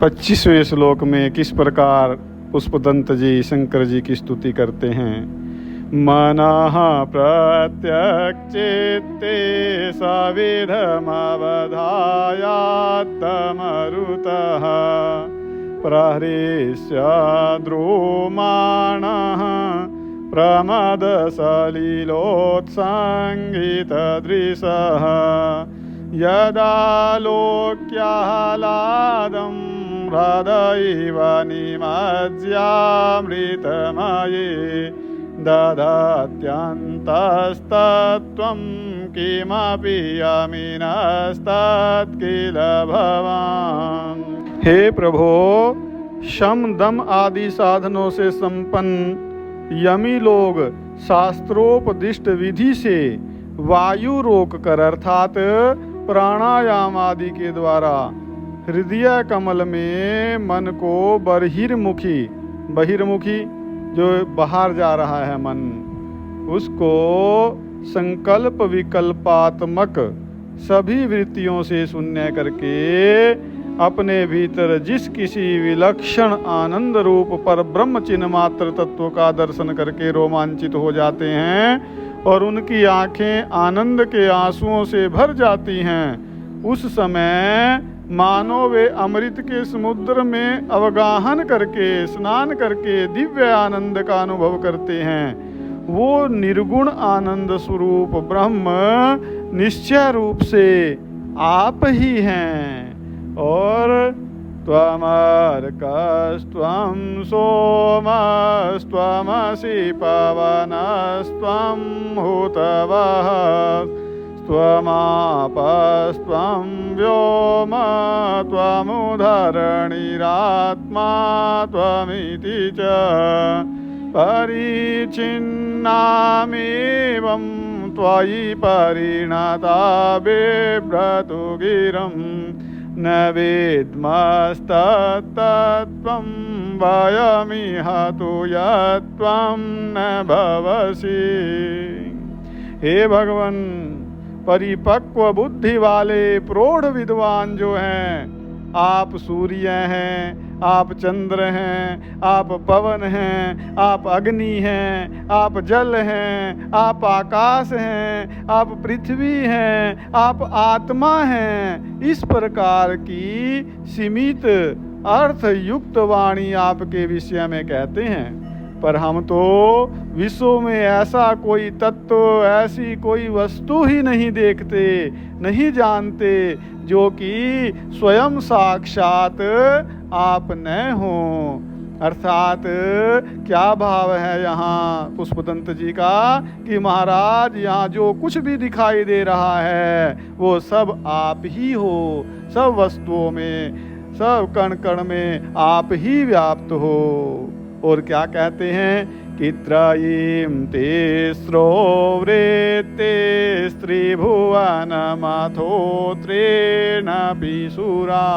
25वें श्लोक में किस प्रकार पुष्पदंत जी शंकर जी की स्तुति करते हैं। मनः प्रत्यक्चित्ते सविधमवधायात्तमरुतः प्रहृष्य द्रुमाणः प्रमदसलिलोत्सङ्गितदृशः यदालोक्याह्लादं हृदयैव निमज्यामृतमये ददात्यन्तस्तत्त्वं किमपि यमिनस्तत्किल भवान्। हे प्रभो, शम दम आदि साधनों से संपन्न यमी लोग शास्त्रोपदिष्ट विधि से वायु रोक कर अर्थात प्राणायाम आदि के द्वारा हृदय कमल में मन को बहिर्मुखी जो बाहर जा रहा है मन, उसको संकल्प विकल्पात्मक सभी वृत्तियों से शून्य करके अपने भीतर जिस किसी विलक्षण आनंद रूप पर ब्रह्म चिन्ह मात्र तत्व का दर्शन करके रोमांचित हो जाते हैं और उनकी आंखें आनंद के आंसुओं से भर जाती हैं, उस समय मानो वे अमृत के समुद्र में अवगाहन करके स्नान करके दिव्य आनंद का अनुभव करते हैं। वो निर्गुण आनंद स्वरूप ब्रह्म निश्चय रूप से आप ही हैं। और त्वमर्कस्त्वं सोमस्त्वमसि पवनस्त्वं हुतवः त्वमापस्त्वं व्योम त्वमुधरणिरात्मा त्वमिति च परिच्छिन्नामेवं त्वयि परिणता बिभ्रतु गिरं न वेद्मस्तत्तत्त्वं वयमिह तु यत्त्वं न भवसि। हे भगवान, परिपक्व बुद्धि वाले प्रौढ़ विद्वान जो हैं, आप सूर्य हैं, आप चंद्र हैं, आप पवन हैं, आप अग्नि हैं, आप जल हैं, आप आकाश हैं, आप पृथ्वी हैं, आप आत्मा हैं, इस प्रकार की सीमित अर्थ युक्त वाणी आपके विषय में कहते हैं। पर हम तो विश्व में ऐसा कोई तत्व, ऐसी कोई वस्तु ही नहीं देखते, नहीं जानते जो कि स्वयं साक्षात आप न हो। अर्थात क्या भाव है यहाँ पुष्पदंत जी का कि महाराज यहाँ जो कुछ भी दिखाई दे रहा है वो सब आप ही हो, सब वस्तुओं में, सब कण कण में आप ही व्याप्त हो। और क्या कहते हैं कि त्रयीं ते स्रोवृत्ते स्त्रीभुवनमथोत्रेण विसुरा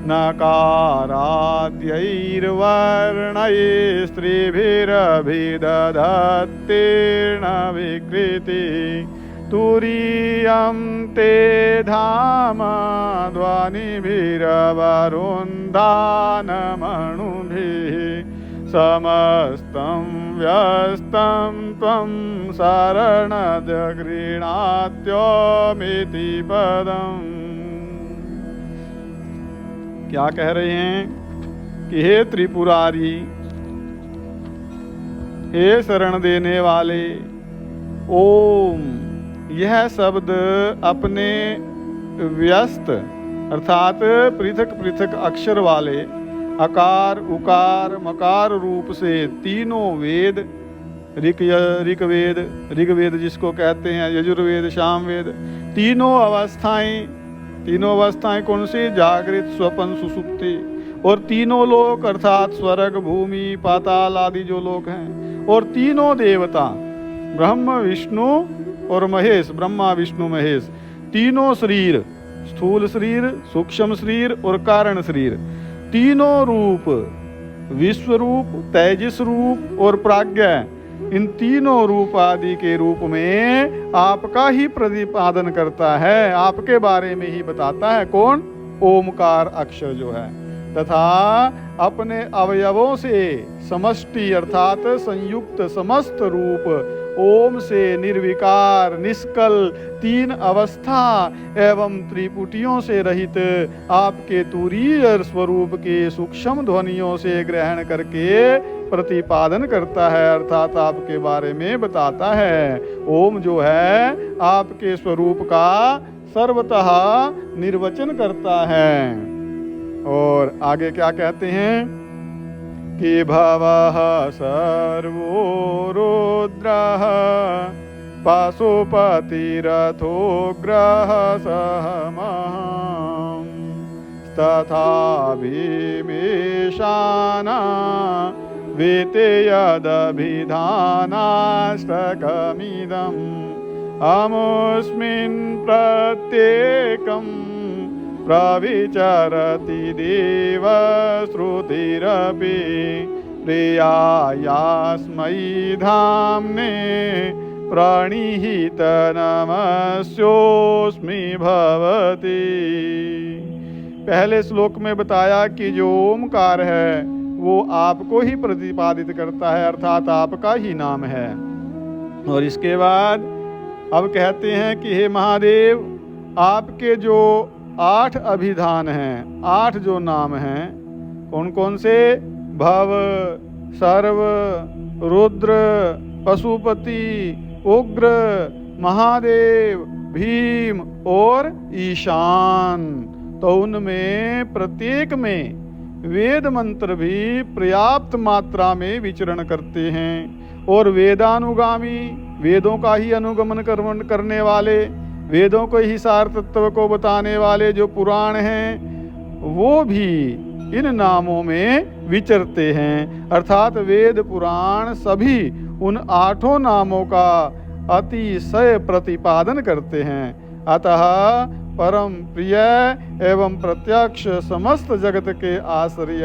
नकाराद्यैर्वर्णैः स्त्रीभिरभिदधत्तेन विकृति तुरीयं ते धाम ध्वनिभिरवरुन्धानमणुभिः समस्तं व्यस्तं त्वं शरणद गृह्णात्योमिति पदम्। क्या कह रहे हैं कि हे त्रिपुरारी, हे शरण देने वाले, ओम यह शब्द अपने व्यस्त अर्थात पृथक पृथक अक्षर वाले अकार उकार मकार रूप से तीनों वेद, ऋग्वेद जिसको कहते हैं, यजुर्वेद, सामवेद, तीनों अवस्थाएं कौन सी? जागृत, स्वप्न, सुषुप्ति, और तीनों लोक अर्थात स्वर्ग, भूमि, पाताल आदि जो लोक हैं, और तीनों देवता ब्रह्म विष्णु और महेश, ब्रह्मा विष्णु महेश, तीनों शरीर, स्थूल शरीर, सूक्ष्म शरीर और कारण शरीर, तीनों रूप, विश्व रूप, तेजस रूप और प्राज्ञा, इन तीनों रूप आदि के रूप में आपका ही प्रतिपादन करता है, आपके बारे में ही बताता है। कौन? ओमकार अक्षर जो है। तथा अपने अवयवों से समष्टि अर्थात संयुक्त समस्त रूप ओम से निर्विकार निष्कल तीन अवस्था एवं त्रिपुटियों से रहित आपके तुरीय स्वरूप के सूक्ष्म ध्वनियों से ग्रहण करके प्रतिपादन करता है, अर्थात आपके बारे में बताता है। ओम जो है आपके स्वरूप का सर्वतः निर्वचन करता है। और आगे क्या कहते हैं कि भवः सर्वो रुद्रः पशुपतिरथोग्रः सहमहम् तथा भीमेशाना वेते यदभिधानाष्टकमिदम् अमुस्मिन् प्रत्येकम् प्रविचरति देवश्रुतिरपि प्रियायास्मै धाम्ने प्रणिहितनमस्योऽस्मि भवति। पहले श्लोक में बताया कि जो ओमकार है वो आपको ही प्रतिपादित करता है, अर्थात आपका ही नाम है। और इसके बाद अब कहते हैं कि हे महादेव, आपके जो 8 अभिधान हैं, 8 जो नाम हैं, कौन कौन से? भव, सर्व, रुद्र, पशुपति, उग्र, महादेव, भीम और ईशान। तो उनमें प्रत्येक में वेद मंत्र भी पर्याप्त मात्रा में विचरण करते हैं। और वेदानुगामी, वेदों का ही अनुगमन करने वाले, वेदों को ही सार तत्व को बताने वाले जो पुराण हैं, वो भी इन नामों में विचरते हैं। अर्थात वेद पुराण सभी उन 8 नामों का अतिशय प्रतिपादन करते हैं। अतः परम प्रिय एवं प्रत्यक्ष समस्त जगत के आश्रय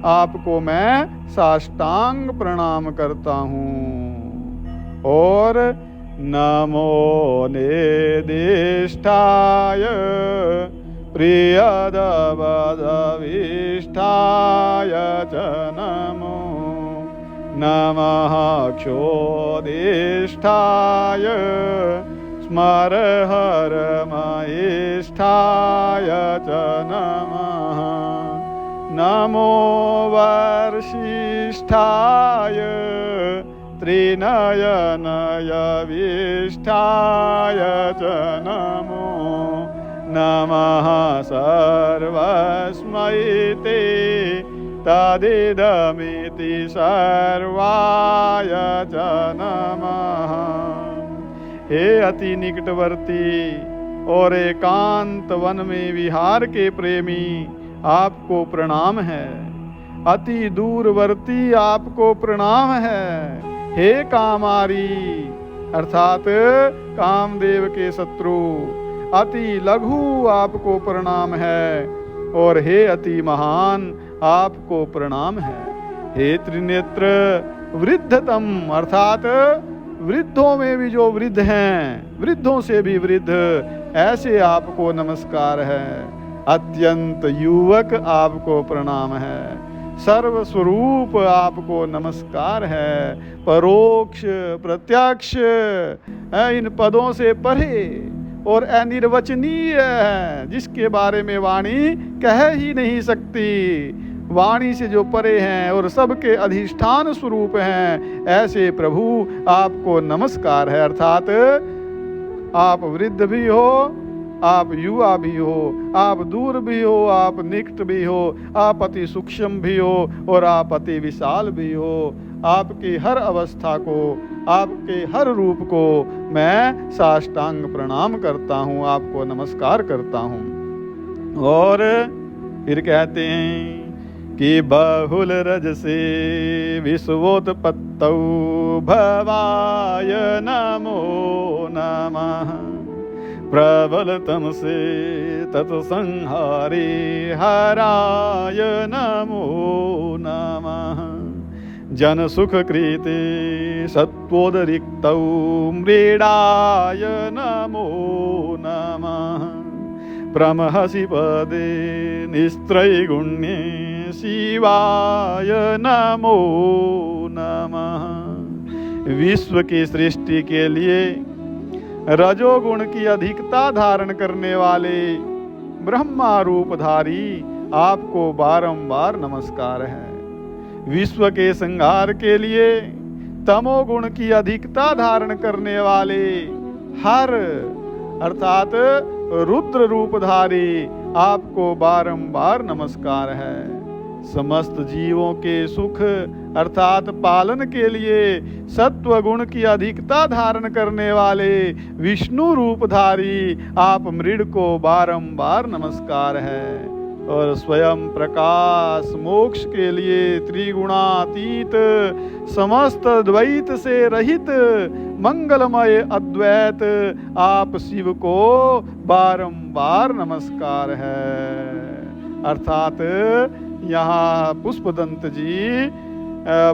आपको मैं साष्टांग प्रणाम करता हूँ। और नमो निर्दिष्टाय प्रियदवदविष्टाय च नमो नमः क्षोदिष्टाय स्मरहरमयिष्ठाय च नमः नमो वर्षिष्ठाय त्रिनयनयविष्ठाय च नमो नमः सर्वस्मै ते तदिदमिति सर्वाय च नमः। हे अति निकटवर्ती और एकांत वन में विहार के प्रेमी, आपको प्रणाम है। अति दूरवर्ती आपको प्रणाम है। हे कामारी अर्थात कामदेव के शत्रु, अति लघु आपको प्रणाम है। और हे अति महान आपको प्रणाम है। हे त्रिनेत्र वृद्धतम अर्थात वृद्धों में भी जो वृद्ध हैं, वृद्धों से भी वृद्ध, ऐसे आपको नमस्कार है। अत्यंत युवक आपको प्रणाम है। सर्वस्वरूप आपको नमस्कार है। परोक्ष प्रत्यक्ष इन पदों से परे और अनिर्वचनीय है, जिसके बारे में वाणी कह ही नहीं सकती। वाणी से जो परे हैं और सबके अधिष्ठान स्वरूप हैं, ऐसे प्रभु आपको नमस्कार है। अर्थात आप वृद्ध भी हो, आप युवा भी हो, आप दूर भी हो, आप निकट भी हो, आप अति सूक्ष्म भी हो और आप अति विशाल भी हो। आपकी हर अवस्था को, आपके हर रूप को मैं साष्टांग प्रणाम करता हूँ, आपको नमस्कार करता हूँ। और फिर कहते हैं कि बहुल रजसे विश्वोत्पत्तौ भवाय नमो नमः प्रबलतमसे तत्संहारे हराय नमो नमः जन सुख कृते सत्वोदरिक्तौ मृडाय नमो नमः प्रमहसि पदे निस्त्रैगुण्ये शिवाय नमो नमः। विश्व की सृष्टि के लिए रजोगुण की अधिकता धारण करने वाले ब्रह्मा रूपधारी आपको बारंबार नमस्कार है। विश्व के संहार के लिए तमोगुण की अधिकता धारण करने वाले हर अर्थात रुद्र रूपधारी आपको बारंबार नमस्कार है। समस्त जीवों के सुख अर्थात पालन के लिए सत्व गुण की अधिकता धारण करने वाले विष्णु रूपधारी आप मृड को बारंबार नमस्कार है। और स्वयं प्रकाश मोक्ष के लिए त्रिगुणातीत समस्त द्वैत से रहित मंगलमय अद्वैत आप शिव को बारंबार नमस्कार है। अर्थात यहाँ पुष्पदंत जी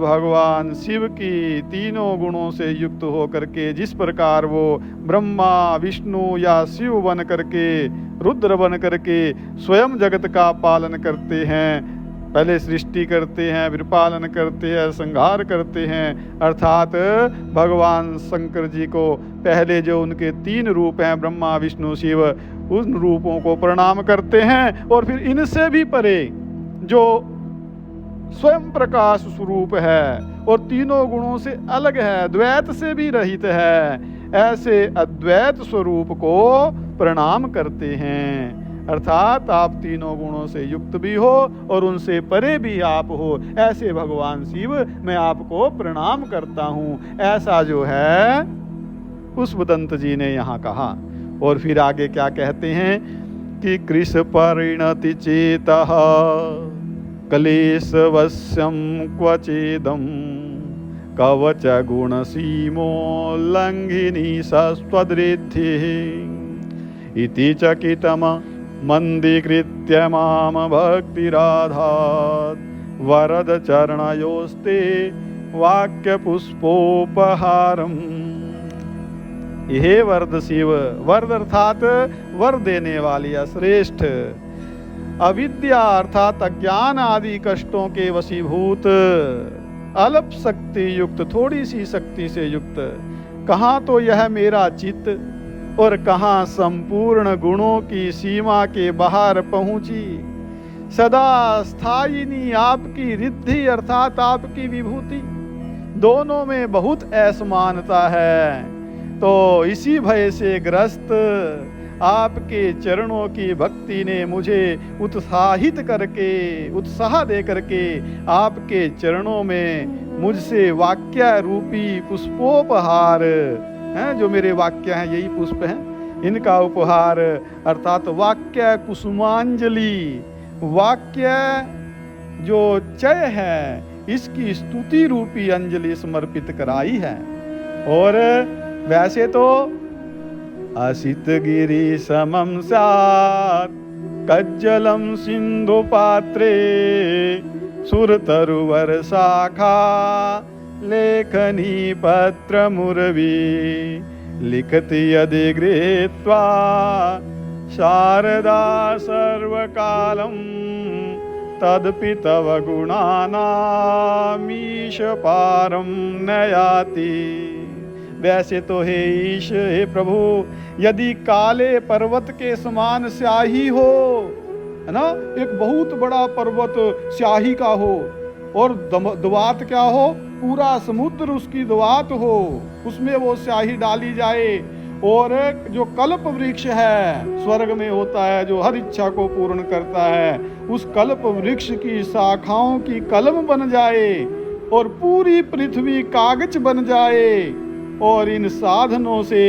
भगवान शिव की तीनों गुणों से युक्त होकर के जिस प्रकार वो ब्रह्मा विष्णु या शिव बन करके रुद्र बन करके स्वयं जगत का पालन करते हैं, पहले सृष्टि करते हैं, फिर पालन करते हैं, संहार करते हैं। अर्थात भगवान शंकर जी को पहले जो उनके 3 रूप हैं ब्रह्मा विष्णु शिव, उन रूपों को प्रणाम करते हैं। और फिर इनसे भी परे जो स्वयं प्रकाश स्वरूप है और तीनों गुणों से अलग है, द्वैत से भी रहित है, ऐसे अद्वैत स्वरूप को प्रणाम करते हैं। अर्थात आप तीनों गुणों से युक्त भी हो और उनसे परे भी आप हो, ऐसे भगवान शिव मैं आपको प्रणाम करता हूँ। ऐसा जो है पुष्पदंत जी ने यहाँ कहा। और फिर आगे क्या कहते हैं कि कृष परिणति चेतः क्लेशवश्यं क्वचेदं कवच गुणसीमोल्लङ्घिनी सस्त्वदृद्धिः इति चकितम मन्दीकृत्य माम भक्तिराधात् वरद चरणयोस्ते वाक्यपुष्पोपहारम्। हे वरद शिव, वरद अर्थात वर देने वाली श्रेष्ठ, अविद्या अर्थात अज्ञान आदि कष्टों के वशीभूत, अल्प शक्ति युक्त, थोड़ी सी शक्ति से युक्त, कहाँ तो यह मेरा चित्त और कहाँ संपूर्ण गुणों की सीमा के बाहर पहुंची। सदा स्थायिनी आपकी रिद्धि अर्थात आपकी विभूति, दोनों में बहुत असमानता है। तो इसी भय से ग्रस्त आपके चरणों की भक्ति ने मुझे उत्साहित करके, उत्साह दे करके आपके चरणों में मुझसे वाक्य रूपी पुष्पोपहार हैं, जो मेरे वाक्य हैं यही पुष्प हैं, इनका उपहार अर्थात वाक्य कुसुमांजलि, वाक्य जो चय है इसकी स्तुति रूपी अंजलि समर्पित कराई है। और वैसे तो असित गिरि समं स्यात् कज्जलं सिंधु पात्रे सुरतरुवर शाखा लेखनी पत्र मुरवी लिखति यदि गृहीत्वा शारदा सर्वकालं तदपि तव गुणानामीश पारं न याति। वैसे तो हे ईश, हे प्रभु, यदि काले पर्वत के समान स्याही हो, है ना, एक बहुत बड़ा पर्वत स्याही का हो और दुआत क्या हो, पूरा समुद्र उसकी दुआत हो, उसमें वो स्याही डाली जाए, और जो कल्प वृक्ष है स्वर्ग में होता है जो हर इच्छा को पूर्ण करता है, उस कल्प वृक्ष की शाखाओं की कलम बन जाए और पूरी पृथ्वी कागज बन जाए। और इन साधनों से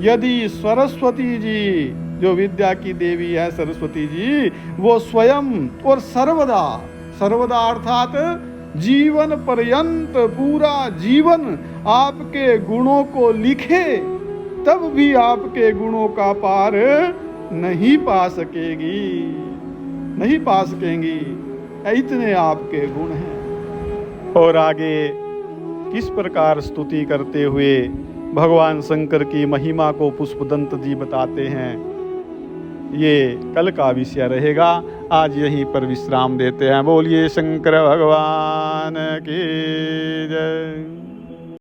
यदि सरस्वती जी, जो विद्या की देवी है सरस्वती जी, वो स्वयं और सर्वदा, सर्वदा अर्थात जीवन पर्यंत पूरा जीवन आपके गुणों को लिखे, तब भी आपके गुणों का पार नहीं पा सकेगी, नहीं पा सकेंगी, इतने आपके गुण हैं। और आगे किस प्रकार स्तुति करते हुए भगवान शंकर की महिमा को पुष्पदंत जी बताते हैं ये कल का विषय रहेगा। आज यहीं पर विश्राम देते हैं। बोलिए शंकर भगवान की जय।